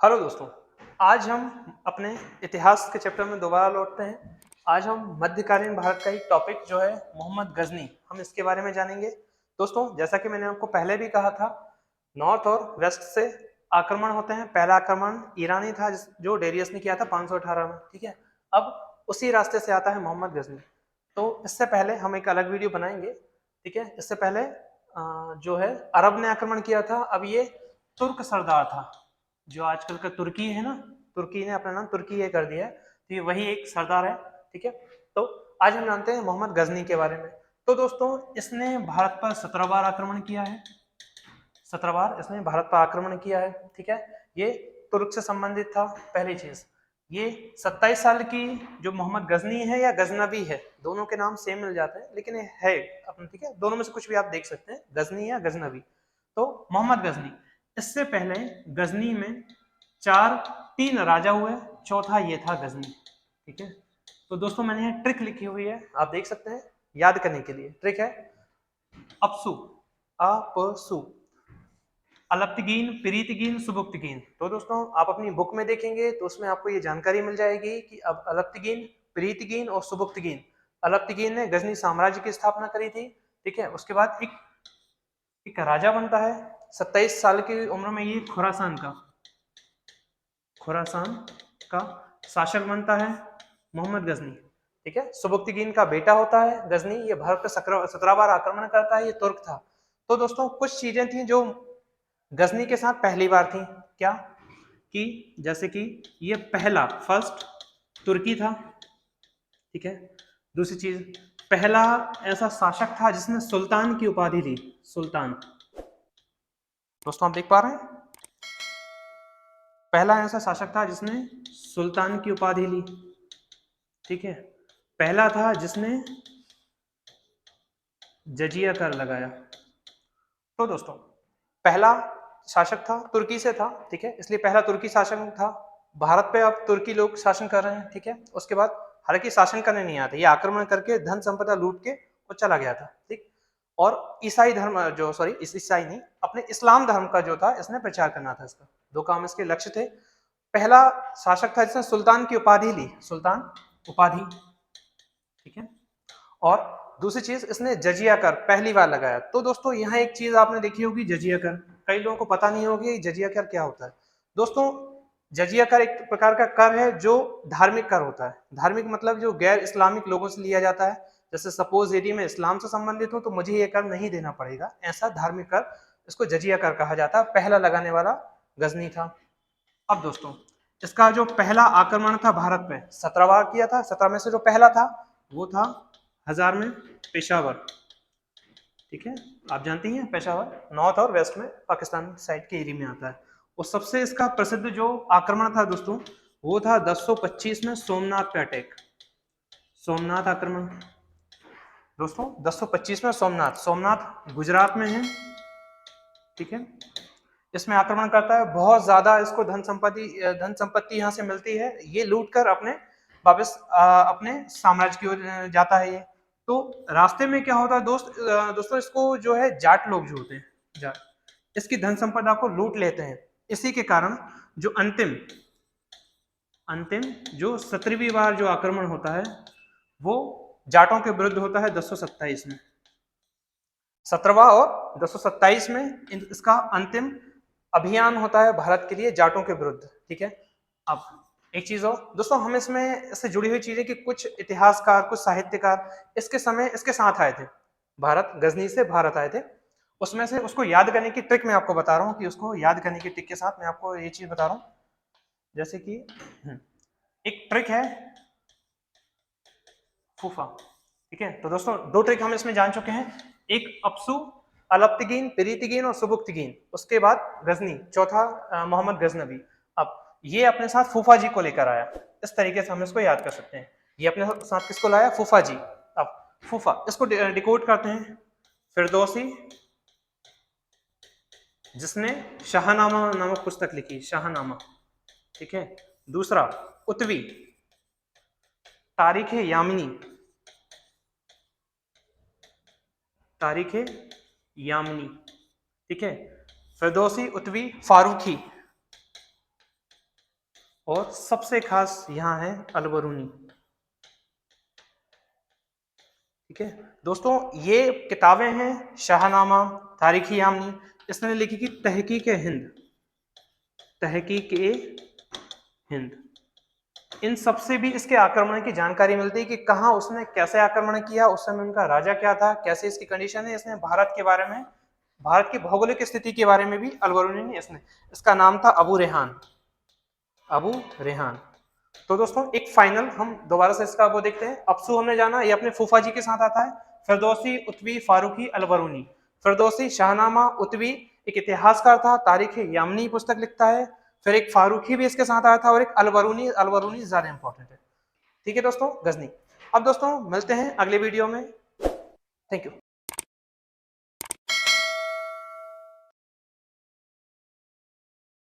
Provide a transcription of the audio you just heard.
Hello दोस्तों। आज हम अपने इतिहास के चैप्टर में दोबारा लौटते हैं। आज हम मध्यकालीन भारत का एक टॉपिक जो है मोहम्मद गजनी, हम इसके बारे में जानेंगे। दोस्तों, जैसा कि मैंने आपको पहले भी कहा था, नॉर्थ और वेस्ट से आक्रमण होते हैं। पहला आक्रमण ईरानी था जो डेरियस ने किया था 518 में। ठीक है, अब उसी रास्ते से आता है मोहम्मद गजनी। तो इससे पहले हम एक अलग वीडियो बनाएंगे। ठीक है, इससे पहले जो है अरब ने आक्रमण किया था। अब ये तुर्क सरदार था, जो आजकल का तुर्की है ना, तुर्की ने अपना नाम तुर्की ये कर दिया है, तो ये वही एक सरदार है। ठीक है, तो आज हम जानते हैं मोहम्मद गजनी के बारे में। तो दोस्तों, इसने भारत पर 17 बार आक्रमण किया है। 17 बार इसने भारत पर आक्रमण किया है। ठीक है, ये तुर्क से संबंधित था। पहली चीज, ये 27 साल की जो मोहम्मद गजनी है या गजनबी है, दोनों के नाम सेम मिल जाते हैं, लेकिन ये है अपना। ठीक है, दोनों में से कुछ भी आप देख सकते हैं, गजनी या गजनबी। तो मोहम्मद गजनी, इससे पहले गजनी में तीन राजा हुए, चौथा ये था गजनी। ठीक है, तो दोस्तों मैंने यहाँ ट्रिक लिखी हुई है, आप देख सकते हैं। याद करने के लिए ट्रिक है अपसु, अपसु, अलप्तगीन, प्रीतिगीन, सुबुक्तगीन। तो दोस्तों, आप अपनी बुक में देखेंगे तो उसमें आपको ये जानकारी मिल जाएगी कि अब अलप्तगीन, प्रीतिगीन और सुबुक्तगीन। अलप्तगीन ने गजनी साम्राज्य की स्थापना करी थी। ठीक है, उसके बाद एक राजा बनता है 27 साल की उम्र में, ये खुरासान का शासक बनता है मोहम्मद गजनी। ठीक है, सुबुक्तगीन का बेटा होता है गजनी, ये भारत पर 17 बार आक्रमण करता है, ये तुर्क था। तो दोस्तों, कुछ चीजें थी जो गजनी के साथ पहली बार थी। क्या कि जैसे कि ये पहला फर्स्ट तुर्की था। ठीक है, दूसरी चीज, पहला ऐसा शासक था जिसने सुल्तान की उपाधि ली, सुल्तान। दोस्तों, आप देख पा रहे हैं, पहला ऐसा शासक था जिसने सुल्तान की उपाधि ली। ठीक है, पहला था जिसने जजिया कर लगाया। तो दोस्तों, पहला शासक था, तुर्की से था। ठीक है, इसलिए पहला तुर्की शासन था। भारत पे अब तुर्की लोग शासन कर रहे हैं। ठीक है, उसके बाद हालांकि शासन करने नहीं आता, ये आक्रमण करके धन संपदा लूट के वो चला गया था। ठीक, और ईसाई धर्म जो, सॉरी ईसाई नहीं, अपने इस्लाम धर्म का जो था, इसने प्रचार करना था। इसका दो काम इसके लक्ष्य थे। पहला शासक था जिसने सुल्तान की उपाधि ली, सुल्तान उपाधि। ठीक है, और दूसरी चीज, इसने जजिया कर पहली बार लगाया। तो दोस्तों, यहाँ एक चीज आपने देखी होगी, जजिया कर, कई लोगों को पता नहीं होगी जजिया कर क्या होता है। दोस्तों, जजिया कर एक प्रकार का कर है जो धार्मिक कर होता है। धार्मिक मतलब जो गैर इस्लामिक लोगों से लिया जाता है। जैसे सपोज यदि मैं इस्लाम से संबंधित हूं तो मुझे ये कर नहीं देना पड़ेगा, ऐसा धार्मिक कर, इसको जजिया कर कहा जाता है। पहला लगाने वाला गजनी था। अब दोस्तों, इसका जो पहला आक्रमण था भारत पे, 17 बार किया था। 17 में से जो पहला था वो था हजार में पेशावर। ठीक है, आप जानती हैं पेशावर नॉर्थ और वेस्ट में पाकिस्तान साइड के एरिया में आता है। और सबसे इसका प्रसिद्ध जो आक्रमण था दोस्तों, वो था 1025 में सोमनाथ पे अटैक, सोमनाथ आक्रमण। दोस्तों, 1025 में सोमनाथ, सोमनाथ गुजरात में है। ठीक है, इसमें आक्रमण करता है, बहुत ज्यादा इसको धन संपत्ति यहाँ से मिलती है। ये लूट कर अपने वापस अपने साम्राज्य की ओर जाता है ये। तो रास्ते में क्या होता है दोस्तों, इसको जो है जाट लोग जो होते हैं, जाट, इसकी धन संपदा को लूट लेते हैं। इसी के कारण जो अंतिम अंतिम जो 17वीं बार जो आक्रमण होता है वो जाटों के विरुद्ध होता है 1027 में। 17वां और 1027 में इसका अंतिम अभियान होता है भारत के लिए जाटों के विरुद्ध। ठीक है, अब एक चीज और दोस्तों, हम इसमें इससे जुड़ी हुई चीजें कि कुछ इतिहासकार, कुछ साहित्यकार इसके समय इसके साथ आए थे, भारत गजनी से भारत आए थे। उसमें से उसको याद करने की ट्रिक मैं आपको बता रहा हूँ, कि उसको याद करने की ट्रिक के साथ मैं आपको ये चीज बता रहा हूँ। जैसे कि एक ट्रिक है फूफा। ठीक है, तो दोस्तों, दो ट्रिक हम इसमें जान चुके हैं, एक अपसु, अलप्तगीन, प्रीतिगीन और सुबुक्तगीन। उसके बाद गजनी, चौथा मोहम्मद गजनबी। अब ये अपने साथ फूफा जी को लेकर आया। इस तरीके से हम इसको याद कर सकते हैं। ये अपने साथ किसको लाया? फूफा जी। अब फूफा, इसको डिकोड करते हैं। फिरदौसी, जिसने शाहनामा नामक पुस्तक लिखी, शाहनामा। ठीक है, दूसरा उत्वी, तारीख यामिनी, तारीख यामिनी। ठीक है, फिरदौसी, उत्वी, फारूकी। और सबसे खास यहाँ है अलबरूनी। ठीक है दोस्तों, ये किताबें हैं शाहनामा, तारीख यामनी, इसने लिखी की तहकीक हिंद, तहकीक हिंद। इन सबसे भी इसके आक्रमण की जानकारी मिलती है कि कहाँ उसने कैसे आक्रमण किया, उस समय उनका राजा क्या था, कैसे इसकी कंडीशन है। इसने भारत के बारे में, भारत की भौगोलिक स्थिति के बारे में भी अलबरूनी ने इसने, इसका नाम था अबू रेहान, अबू रेहान। तो दोस्तों एक फाइनल हम दोबारा से इसका वो देखते हैं। अपसू हमने जाना, ये अपने फूफा जी के साथ आता है। फिरदौसी, उत्वी, फारूकी, अलबरूनी। फिरदौसी शाहनामा, उत्वी एक इतिहासकार था, तारीख यामनी पुस्तक लिखता है। फिर एक फारूकी भी इसके साथ आया था, और एक अलबरूनी, अलबरूनी ज्यादा इंपॉर्टेंट है। ठीक है दोस्तों, गजनी। अब दोस्तों मिलते हैं अगले वीडियो में। Thank you.